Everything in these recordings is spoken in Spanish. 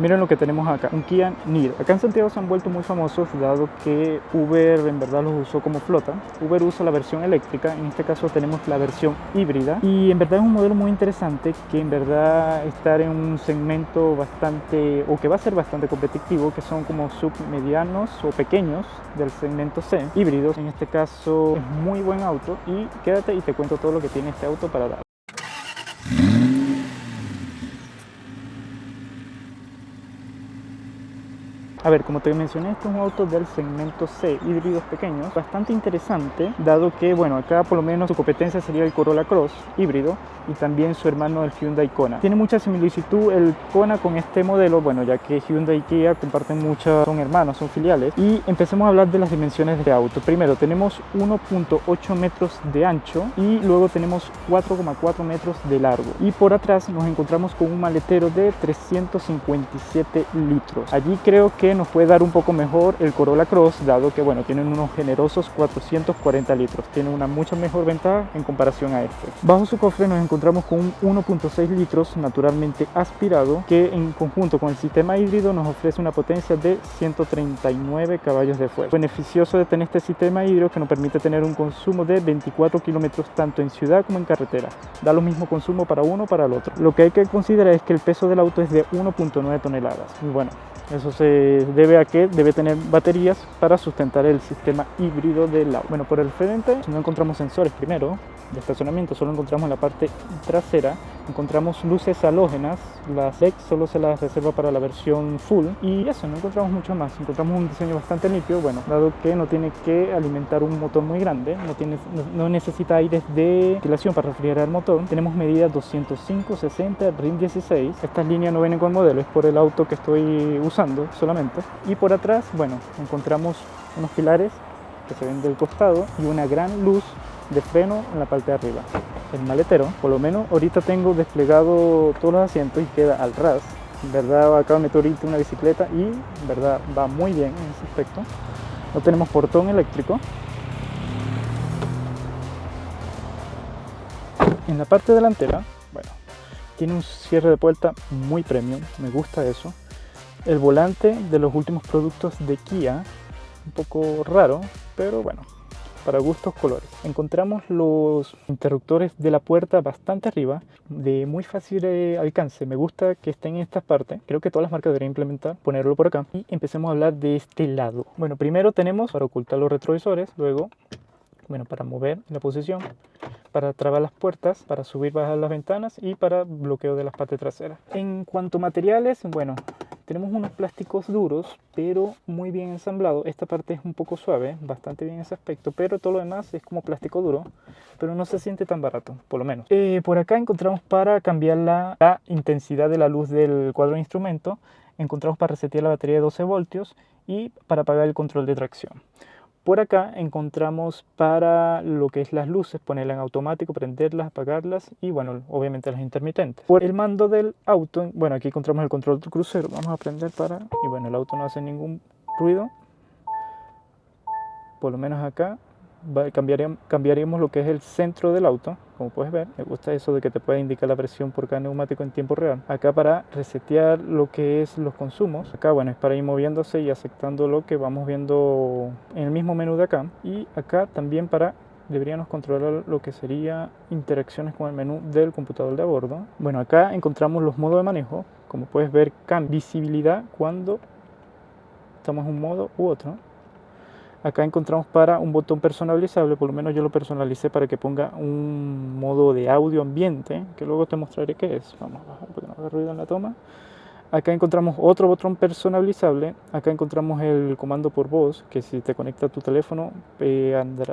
Miren lo que tenemos acá, un Kia Niro. Acá en Santiago se han vuelto muy famosos dado que Uber en verdad los usó como flota. Uber usa la versión eléctrica, en este caso tenemos la versión híbrida y en verdad es un modelo muy interesante que en verdad estar en un segmento bastante, o que va a ser bastante competitivo, que son como submedianos o pequeños del segmento C, híbridos. En este caso es muy buen auto y quédate y te cuento todo lo que tiene este auto para dar. A ver, como te mencioné, este es un auto del segmento C, híbridos pequeños, bastante interesante, dado que, bueno, acá por lo menos su competencia sería el Corolla Cross híbrido y también su hermano el Hyundai Kona. Tiene mucha similitud el Kona con este modelo, bueno, ya que Hyundai y Kia comparten muchas, son hermanos, son filiales. Y empecemos a hablar de las dimensiones de este auto. Primero, tenemos 1.8 metros de ancho y luego tenemos 4,4 metros de largo. Y por atrás nos encontramos con un maletero de 357 litros. Allí creo que nos puede dar un poco mejor el Corolla Cross, dado que, bueno, tienen unos generosos 440 litros. Tiene una mucha mejor ventaja en comparación a este. Bajo su cofre nos encontramos con un 1.6 litros naturalmente aspirado, que en conjunto con el sistema híbrido nos ofrece una potencia de 139 caballos de fuerza. Beneficioso de tener este sistema híbrido que nos permite tener un consumo de 24 kilómetros tanto en ciudad como en carretera. Da lo mismo consumo para uno para el otro. Lo que hay que considerar es que el peso del auto es de 1.9 toneladas. Y bueno, eso se debe a que debe tener baterías para sustentar el sistema híbrido del auto. Bueno, por el frente no encontramos sensores primero de estacionamiento, solo encontramos en la parte trasera. Encontramos luces halógenas, las LED solo se las reserva para la versión full y eso, no encontramos mucho más. Encontramos un diseño bastante limpio, bueno, dado que no tiene que alimentar un motor muy grande, no necesita aires de ventilación para refrigerar el motor. Tenemos medidas 205, 60, RIN 16. Estas líneas no vienen con modelo, es por el auto que estoy usando solamente. Y por atrás, bueno, encontramos unos pilares que se ven del costado y una gran luz de freno en la parte de arriba. El maletero, por lo menos ahorita tengo desplegado todos los asientos y queda al ras. En verdad acabo de meter ahorita una bicicleta y en verdad va muy bien en ese aspecto. No tenemos portón eléctrico. En la parte delantera, bueno, tiene un cierre de puerta muy premium, me gusta eso. El volante de los últimos productos de Kia, un poco raro, pero bueno, para gustos colores. Encontramos los interruptores de la puerta bastante arriba, de muy fácil alcance. Me gusta que estén en estas partes. Creo que todas las marcas deberían implementar, ponerlo por acá. Y empecemos a hablar de este lado. Bueno, primero tenemos para ocultar los retrovisores, luego, bueno, para mover la posición, para trabar las puertas, para subir, bajar las ventanas y para bloqueo de las partes traseras. En cuanto a materiales, bueno, tenemos unos plásticos duros, pero muy bien ensamblados. Esta parte es un poco suave, bastante bien en ese aspecto, pero todo lo demás es como plástico duro, pero no se siente tan barato, por lo menos. Por acá encontramos para cambiar la intensidad de la luz del cuadro de instrumento, encontramos para resetear la batería de 12 voltios y para apagar el control de tracción. Por acá encontramos para lo que es las luces, ponerlas en automático, prenderlas, apagarlas y bueno, obviamente las intermitentes. Por el mando del auto, bueno, aquí encontramos el control crucero, vamos a prender y bueno, el auto no hace ningún ruido, por lo menos acá. Cambiaríamos lo que es el centro del auto, como puedes ver. Me gusta eso de que te pueda indicar la presión por cada neumático en tiempo real. Acá para resetear lo que es los consumos. Acá, bueno, es para ir moviéndose y aceptando lo que vamos viendo en el mismo menú de acá. Y acá también deberíamos controlar lo que sería interacciones con el menú del computador de a bordo. Bueno, acá encontramos los modos de manejo. Como puedes ver, visibilidad cuando estamos en un modo u otro. Acá encontramos para un botón personalizable, por lo menos yo lo personalicé para que ponga un modo de audio ambiente, que luego te mostraré qué es. Vamos a bajar porque no haga ruido en la toma. Acá encontramos otro botón personalizable. Acá encontramos el comando por voz, que si te conecta a tu teléfono,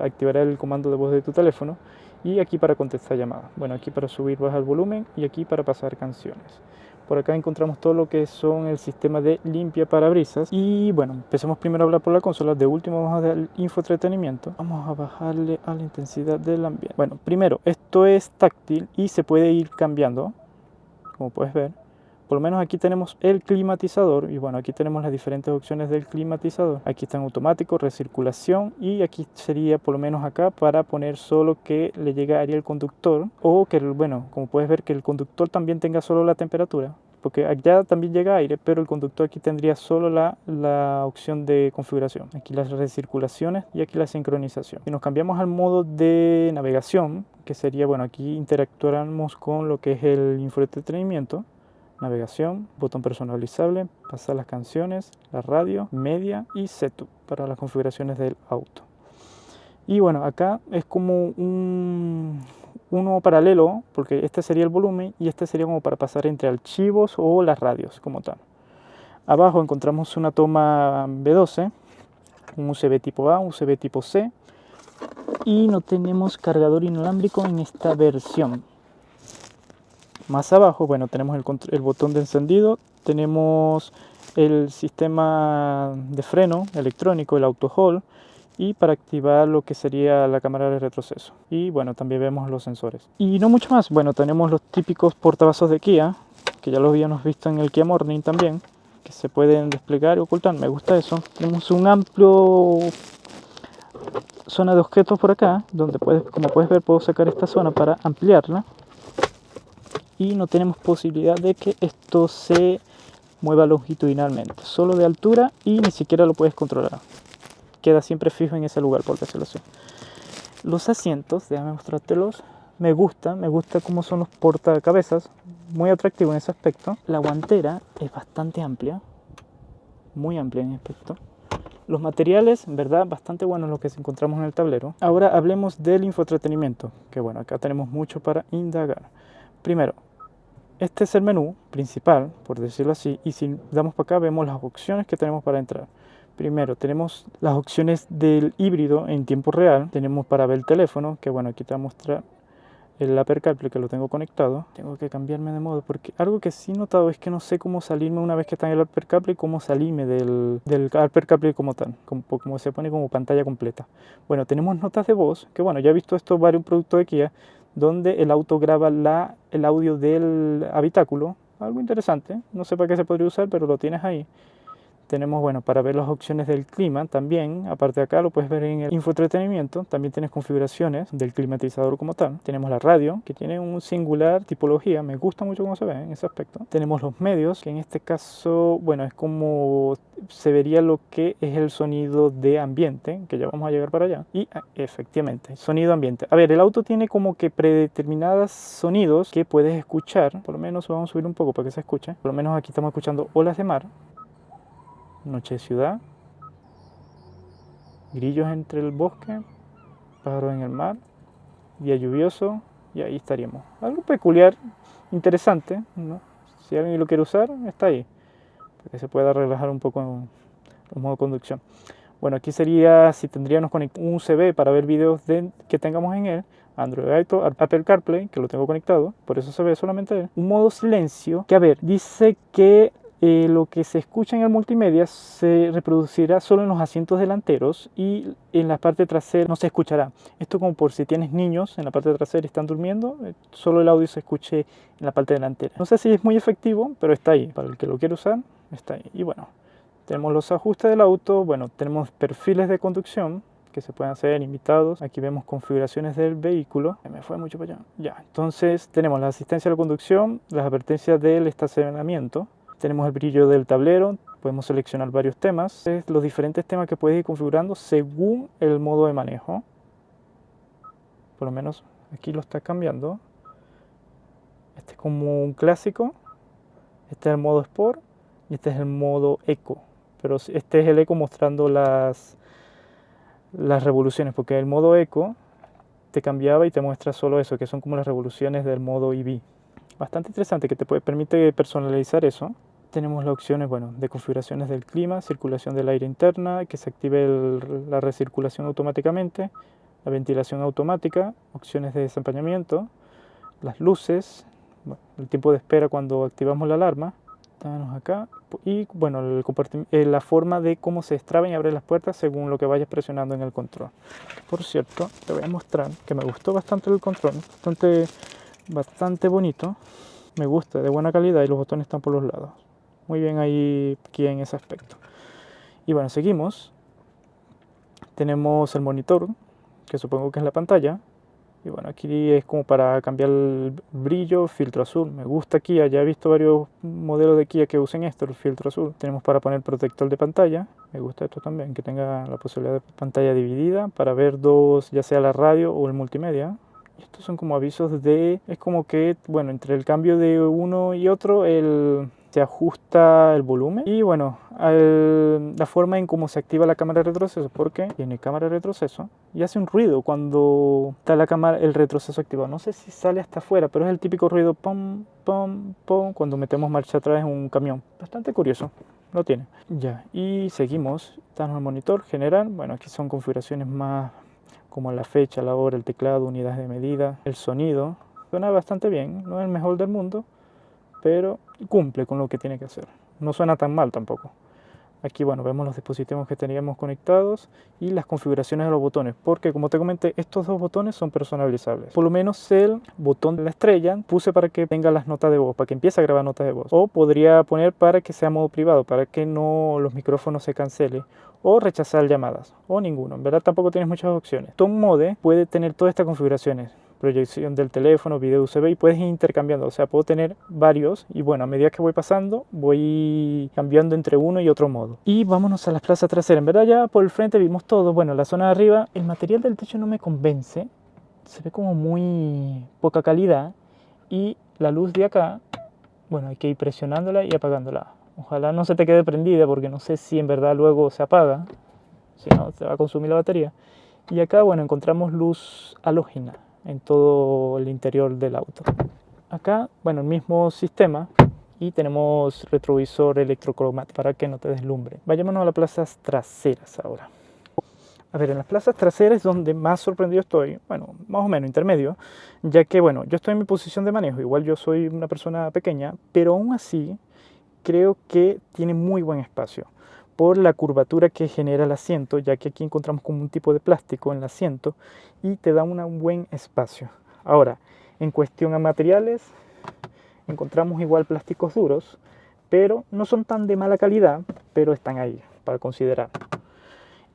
activará el comando de voz de tu teléfono. Y aquí para contestar llamadas. Bueno, aquí para subir, bajar el volumen y aquí para pasar canciones. Por acá encontramos todo lo que son el sistema de limpia parabrisas. Y bueno, empecemos primero a hablar por la consola. De último vamos a dar el infoentretenimiento. Vamos a bajarle a la intensidad del ambiente. Bueno, primero, esto es táctil y se puede ir cambiando, como puedes ver. Por lo menos aquí tenemos el climatizador y bueno, aquí tenemos las diferentes opciones del climatizador. Aquí está en automático, recirculación y aquí sería por lo menos acá para poner solo que le llegue aire al conductor o que, bueno, como puedes ver que el conductor también tenga solo la temperatura. porque allá también llega aire, pero el conductor aquí tendría solo la opción de configuración. Aquí las recirculaciones y aquí la sincronización. Si nos cambiamos al modo de navegación, que sería, bueno, aquí interactuamos con lo que es el infoentretenimiento, navegación, botón personalizable, pasar las canciones, la radio, media y setup para las configuraciones del auto. Y bueno, acá es como uno paralelo, porque este sería el volumen y este sería como para pasar entre archivos o las radios como tal. Abajo encontramos una toma B12, un USB tipo A, un USB tipo C, y no tenemos cargador inalámbrico en esta versión. Más abajo, bueno, tenemos el botón de encendido, tenemos el sistema de freno electrónico, el auto hold, y para activar lo que sería la cámara de retroceso. Y bueno, también vemos los sensores. Y no mucho más. Bueno, tenemos los típicos portavasos de Kia, que ya los habíamos visto en el Kia Morning también, que se pueden desplegar y ocultar. Me gusta eso. Tenemos un amplio zona de objetos por acá, donde como puedes ver, puedo sacar esta zona para ampliarla. Y no tenemos posibilidad de que esto se mueva longitudinalmente, solo de altura, y ni siquiera lo puedes controlar. Queda siempre fijo en ese lugar, por decirlo así. Los asientos, déjame mostrártelos. Me gusta cómo son los portacabezas, muy atractivo en ese aspecto. La guantera es bastante amplia, muy amplia en aspecto. Los materiales, en verdad, bastante buenos los que encontramos en el tablero. Ahora hablemos del infoentretenimiento, que bueno, acá tenemos mucho para indagar. Primero, este es el menú principal, por decirlo así, y si damos para acá vemos las opciones que tenemos para entrar. Primero tenemos las opciones del híbrido en tiempo real. Tenemos para ver el teléfono, que bueno, aquí te voy a mostrar el Apple CarPlay que lo tengo conectado. Tengo que cambiarme de modo porque algo que sí he notado es que no sé cómo salirme una vez que está en el Apple CarPlay, cómo salirme del Apple CarPlay como tal, como se pone como pantalla completa. Bueno, tenemos notas de voz, que bueno, ya he visto esto varios productos de Kia, donde el auto graba el audio del habitáculo. Algo interesante, no sé para qué se podría usar, pero lo tienes ahí. Tenemos, bueno, para ver las opciones del clima también, aparte de acá lo puedes ver en el infoentretenimiento, también tienes configuraciones del climatizador como tal. Tenemos la radio, que tiene un singular tipología, me gusta mucho cómo se ve en ese aspecto. Tenemos los medios, que en este caso, bueno, es como se vería lo que es el sonido de ambiente, que ya vamos a llegar para allá. Y efectivamente, sonido ambiente. A ver, el auto tiene como que predeterminados sonidos que puedes escuchar, por lo menos vamos a subir un poco para que se escuche. Por lo menos aquí estamos escuchando olas de mar, noche de ciudad, grillos entre el bosque, pájaros en el mar, día lluvioso, y ahí estaríamos. Algo peculiar, interesante, ¿no? Si alguien lo quiere usar, está ahí, para que se pueda relajar un poco en el modo conducción. Bueno, aquí sería si tendríamos un USB para ver videos que tengamos en él, Android Auto, Apple CarPlay, que lo tengo conectado, por eso se ve solamente él. Un modo silencio, que a ver, dice que lo que se escucha en el multimedia se reproducirá solo en los asientos delanteros y en la parte trasera no se escuchará. Esto como por si tienes niños en la parte trasera y están durmiendo, solo el audio se escuche en la parte delantera. No sé si es muy efectivo, pero está ahí. Para el que lo quiera usar, está ahí. Y bueno, tenemos los ajustes del auto, bueno, tenemos perfiles de conducción que se pueden hacer invitados. Aquí vemos configuraciones del vehículo. Me fue mucho para allá. Ya, entonces tenemos la asistencia a la conducción, las advertencias del estacionamiento. Tenemos el brillo del tablero, podemos seleccionar varios temas, los diferentes temas que puedes ir configurando según el modo de manejo. Por lo menos aquí lo está cambiando. Este es como un clásico, este es el modo Sport y este es el modo Eco. Pero este es el Eco mostrando las revoluciones, porque el modo Eco te cambiaba y te muestra solo eso, que son como las revoluciones del modo EV. Bastante interesante, que te permite personalizar eso. Tenemos las opciones, bueno, de configuraciones del clima, circulación del aire interna, que se active la recirculación automáticamente, la ventilación automática, opciones de desempañamiento, las luces, bueno, el tiempo de espera cuando activamos la alarma. Estamos acá. Y bueno, la forma de cómo se destraban y abren las puertas según lo que vayas presionando en el control. Por cierto, te voy a mostrar que me gustó bastante el control, bastante bonito. Me gusta, de buena calidad, y los botones están por los lados. Muy bien ahí aquí en ese aspecto. Y bueno, seguimos. Tenemos el monitor, que supongo que es la pantalla. Y bueno, aquí es como para cambiar el brillo, filtro azul. Me gusta Kia, ya he visto varios modelos de Kia que usen esto, el filtro azul. Tenemos para poner protector de pantalla. Me gusta esto también, que tenga la posibilidad de pantalla dividida para ver dos, ya sea la radio o el multimedia. Y estos son como avisos de, es como que, bueno, entre el cambio de uno y otro, se ajusta el volumen y bueno, la forma en cómo se activa la cámara de retroceso, porque tiene cámara de retroceso y hace un ruido cuando está la cámara, el retroceso activado. No sé si sale hasta afuera, pero es el típico ruido pom, pom, pom cuando metemos marcha atrás en un camión. Bastante curioso, lo tiene. Ya, y seguimos. Está en el monitor general. Bueno, aquí son configuraciones más como la fecha, la hora, el teclado, unidades de medida, el sonido. Suena bastante bien, no es el mejor del mundo, pero cumple con lo que tiene que hacer. No suena tan mal tampoco. Aquí, bueno, vemos los dispositivos que teníamos conectados y las configuraciones de los botones, porque como te comenté, estos dos botones son personalizables. Por lo menos el botón de la estrella puse para que tenga las notas de voz, para que empiece a grabar notas de voz. O podría poner para que sea modo privado, para que no los micrófonos se cancelen. O rechazar llamadas, o ninguno. En verdad tampoco tienes muchas opciones. Tom Mode puede tener todas estas configuraciones. Proyección del teléfono, video USB, y puedes ir intercambiando, o sea, puedo tener varios y bueno, a medida que voy pasando voy cambiando entre uno y otro modo. Y vámonos a las plazas traseras. En verdad ya por el frente vimos todo. Bueno, la zona de arriba, el material del techo no me convence, se ve como muy poca calidad y la luz de acá, bueno, hay que ir presionándola y apagándola. Ojalá no se te quede prendida porque no sé si en verdad luego se apaga, si no se va a consumir la batería. Y acá, bueno, encontramos luz halógena en todo el interior del auto. Acá, bueno, el mismo sistema y tenemos retrovisor electrocromático para que no te deslumbre. Vayámonos a las plazas traseras ahora. A ver, en las plazas traseras es donde más sorprendido estoy, bueno, más o menos intermedio, ya que, bueno, yo estoy en mi posición de manejo, igual yo soy una persona pequeña, pero aún así creo que tiene muy buen espacio por la curvatura que genera el asiento, ya que aquí encontramos como un tipo de plástico en el asiento y te da un buen espacio. Ahora, en cuestión a materiales, encontramos igual plásticos duros, pero no son tan de mala calidad, pero están ahí para considerar.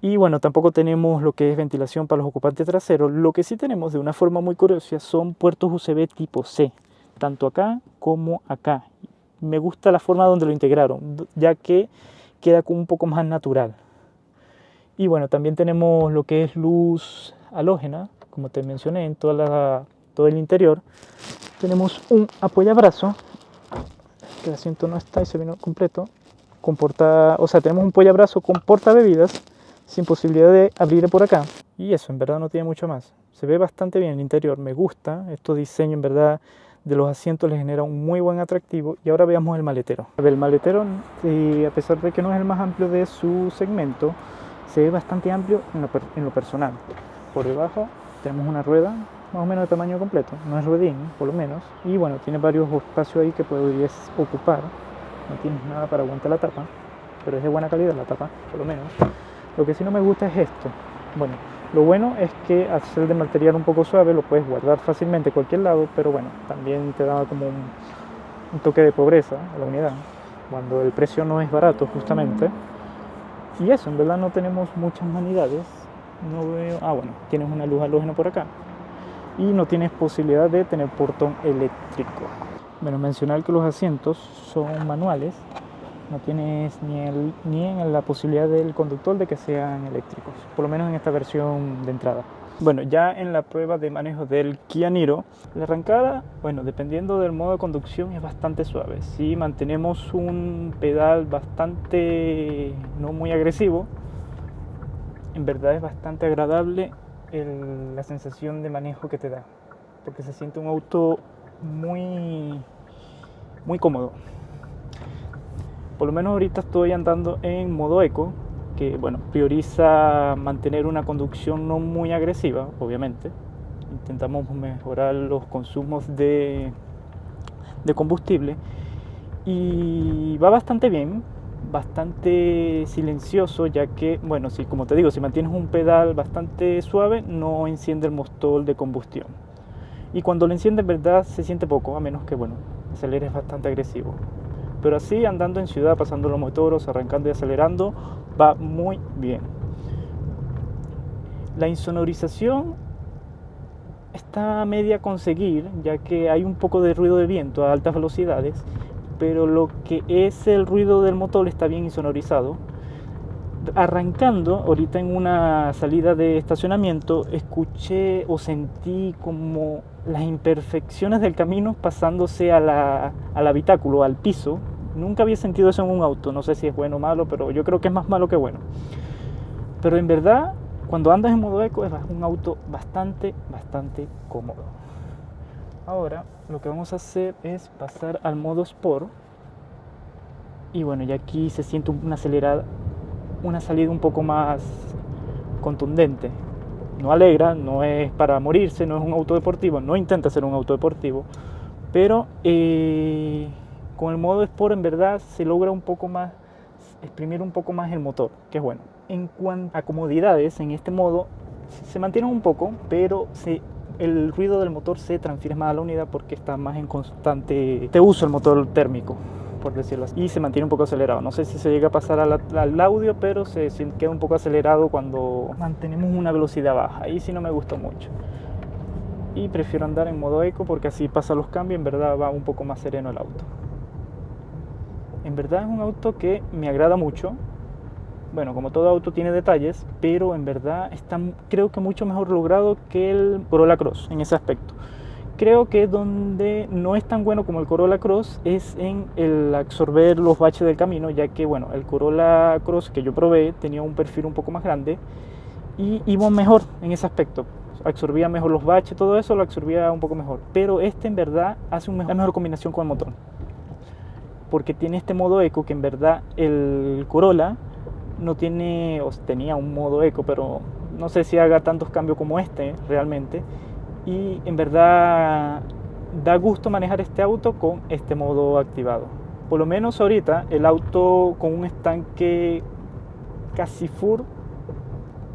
Y bueno, tampoco tenemos lo que es ventilación para los ocupantes traseros. Lo que sí tenemos de una forma muy curiosa son puertos USB tipo C, tanto acá como acá. Me gusta la forma donde lo integraron, ya que queda como un poco más natural. Y bueno, también tenemos lo que es luz halógena, como te mencioné, en todo el interior. Tenemos un apoyabrazo, que el asiento no está y se vino completo, o sea, tenemos un apoyabrazo con portabebidas, sin posibilidad de abrir por acá. Y eso, en verdad no tiene mucho más. Se ve bastante bien el interior, me gusta. Estos diseños, en verdad, de los asientos les genera un muy buen atractivo. Y ahora veamos el maletero. El maletero, a pesar de que no es el más amplio de su segmento, se ve bastante amplio en lo personal. Por debajo tenemos una rueda más o menos de tamaño completo, no es ruedín por lo menos, y bueno, tiene varios espacios ahí que podrías ocupar. No tienes nada para aguantar la tapa, pero es de buena calidad la tapa, por lo menos. Lo que sí no me gusta es esto. Bueno, lo bueno es que al ser de material un poco suave lo puedes guardar fácilmente a cualquier lado, pero bueno, también te da como un toque de pobreza a la unidad, cuando el precio no es barato justamente. Y eso, en verdad no tenemos muchas manidades. No veo, bueno, tienes una luz halógena por acá. Y no tienes posibilidad de tener portón eléctrico. Bueno, mencionar que los asientos son manuales. No tienes ni en la posibilidad del conductor de que sean eléctricos, por lo menos en esta versión de entrada. Bueno, ya en la prueba de manejo del Kia Niro, la arrancada, bueno, dependiendo del modo de conducción es bastante suave. Si mantenemos un pedal bastante no muy agresivo, en verdad es bastante agradable la sensación de manejo que te da, porque se siente un auto muy, muy cómodo. Por lo menos ahorita estoy andando en modo eco, que bueno, prioriza mantener una conducción no muy agresiva, obviamente. Intentamos mejorar los consumos de combustible y va bastante bien, bastante silencioso, ya que, bueno, si, como te digo, si mantienes un pedal bastante suave, no enciende el motor de combustión. Y cuando lo enciende, en verdad, se siente poco, a menos que, bueno, aceleres bastante agresivo. Pero así, andando en ciudad, pasando los motoros, arrancando y acelerando, va muy bien. La insonorización está a media conseguir, ya que hay un poco de ruido de viento a altas velocidades, pero lo que es el ruido del motor está bien insonorizado. Arrancando, ahorita en una salida de estacionamiento, escuché o sentí como las imperfecciones del camino pasándose al habitáculo, al piso. Nunca había sentido eso en un auto, no sé si es bueno o malo, pero yo creo que es más malo que bueno. Pero en verdad, cuando andas en modo eco, es un auto bastante cómodo. Ahora, lo que vamos a hacer es pasar al modo Sport. Y bueno, ya aquí se siente una salida un poco más contundente. No alegra, no es para morirse, no es un auto deportivo, no intenta ser un auto deportivo, pero con el modo Sport en verdad se logra un poco más, exprimir un poco más el motor, que es bueno. En cuanto a comodidades, en este modo se mantiene un poco, pero el ruido del motor se transfiere más a la unidad porque está más en constante uso el motor térmico, por decirlo así, y se mantiene un poco acelerado. No sé si se llega a pasar al audio, pero se queda un poco acelerado cuando mantenemos una velocidad baja. Ahí sí no me gusta mucho. Y prefiero andar en modo eco porque así pasa los cambios, en verdad va un poco más sereno el auto. En verdad es un auto que me agrada mucho. Bueno, como todo auto tiene detalles, pero en verdad está, creo que mucho mejor logrado que el Corolla Cross en ese aspecto. Creo que donde no es tan bueno como el Corolla Cross es en el absorber los baches del camino, ya que bueno, el Corolla Cross que yo probé tenía un perfil un poco más grande y iba mejor en ese aspecto. Absorbía mejor los baches, todo eso lo absorbía un poco mejor. Pero este en verdad hace una mejor combinación con el motor, porque tiene este modo eco que en verdad el Corolla no tiene, o tenía un modo eco, pero no sé si haga tantos cambios como este realmente. Y en verdad da gusto manejar este auto con este modo activado. Por lo menos ahorita el auto con un estanque casi full,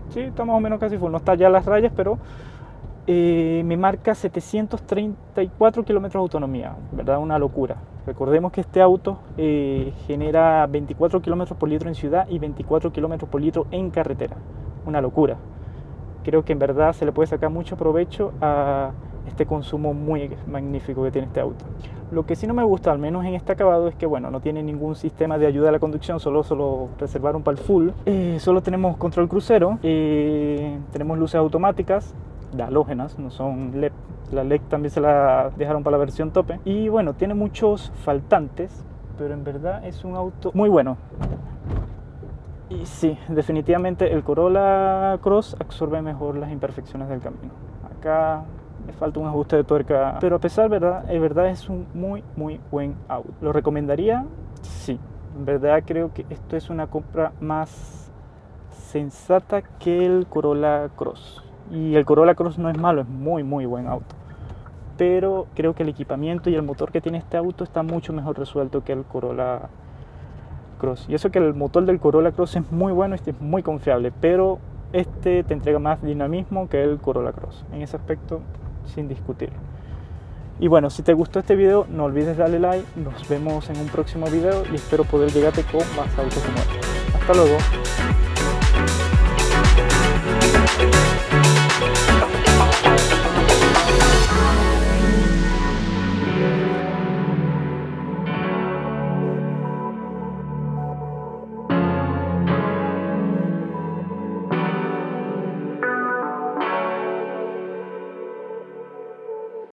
sí, está más o menos casi full, no está ya a las rayas, pero me marca 734 kilómetros de autonomía, ¿verdad? Una locura. Recordemos que este auto genera 24 kilómetros por litro en ciudad y 24 kilómetros por litro en carretera. Una locura. Creo que en verdad se le puede sacar mucho provecho a este consumo muy magnífico que tiene este auto. Lo que sí no me gusta, al menos en este acabado, es que bueno, no tiene ningún sistema de ayuda a la conducción, solo reservaron para el full. Solo tenemos control crucero, tenemos luces automáticas, de halógenas, no son LED. La LED también se la dejaron para la versión tope. Y bueno, tiene muchos faltantes, pero en verdad es un auto muy bueno. Y sí, definitivamente el Corolla Cross absorbe mejor las imperfecciones del camino. Acá le falta un ajuste de tuerca, pero a pesar, en verdad es un muy buen auto. ¿Lo recomendaría? Sí. En verdad creo que esto es una compra más sensata que el Corolla Cross. Y el Corolla Cross no es malo, es muy buen auto. Pero creo que el equipamiento y el motor que tiene este auto está mucho mejor resuelto que el Corolla Cross. Y eso que el motor del Corolla Cross es muy bueno, este es muy confiable, pero este te entrega más dinamismo que el Corolla Cross. En ese aspecto, sin discutir. Y bueno, si te gustó este video, no olvides darle like. Nos vemos en un próximo video y espero poder llegarte con más autos como este. Hasta luego.